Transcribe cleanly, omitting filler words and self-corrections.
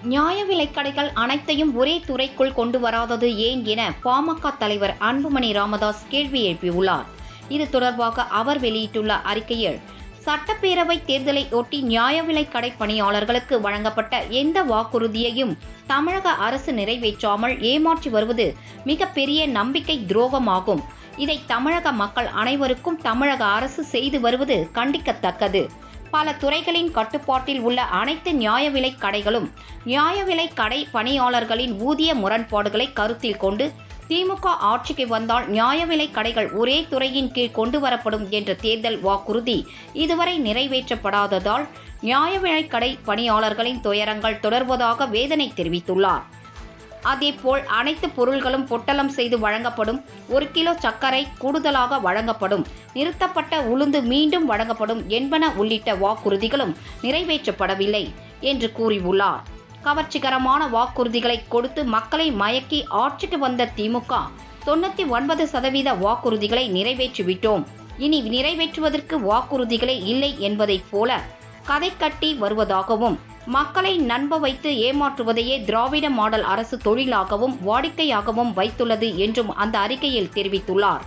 நியாய விலைக் கடைகள் அனைத்தையும் ஒரே துறைக்குள் கொண்டு வராதது ஏன் என பாமக தலைவர் அன்புமணி ராமதாஸ் கேள்வி எழுப்பியுள்ளார். இது தொடர்பாக அவர் வெளியிட்டுள்ள அறிக்கையில், சட்டப்பேரவை தேர்தலை ஒட்டி நியாய விலைக் கடை பணியாளர்களுக்கு வழங்கப்பட்ட எந்த வாக்குறுதியையும் தமிழக அரசு நிறைவேற்றாமல் ஏமாற்றி வருவது மிகப்பெரிய நம்பிக்கை துரோகமாகும். இதை தமிழக மக்கள் அனைவருக்கும் தமிழக அரசு செய்து வருவது கண்டிக்கத்தக்கது. பல துறைகளின் கட்டுப்பாட்டில் உள்ள அனைத்து நியாய விலைக் கடைகளும் நியாய விலைக் கடை பணியாளர்களின் ஊதிய முரண்பாடுகளை கருத்தில் கொண்டு திமுக ஆட்சிக்கு வந்தால் நியாய விலைக் கடைகள் ஒரே துறையின் கீழ் கொண்டு வரப்படும் என்ற தேர்தல் வாக்குறுதி இதுவரை நிறைவேற்றப்படாததால் நியாய விலைக் கடை பணியாளர்களின் துயரங்கள் தொடர்வதாக வேதனை தெரிவித்துள்ளார். அதேபோல் அனைத்து பொருள்களும் பொட்டலம் செய்து வழங்கப்படும், 1 கிலோ சர்க்கரை கூடுதலாக வழங்கப்படும், நிறுத்தப்பட்ட உளுந்து மீண்டும் வழங்கப்படும் என்பன உள்ளிட்ட வாக்குறுதிகளும் நிறைவேற்றப்படவில்லை என்று கூறியுள்ளார். கவர்ச்சிகரமான வாக்குறுதிகளை கொடுத்து மக்களை மயக்கி ஆட்சிக்கு வந்த திமுக 99% வாக்குறுதிகளை நிறைவேற்றிவிட்டோம், இனி நிறைவேற்றுவதற்கு வாக்குறுதிகளே இல்லை என்பதைப் போல கதை கட்டி வருவதாகவும், மக்களை நம்ப வைத்து ஏமாற்றுவதையே திராவிட மாடல் அரசு தொழிலாகவும் வாடிக்கையாகவும் வைத்துள்ளது என்றும் அந்த அறிக்கையில் தெரிவித்துள்ளார்.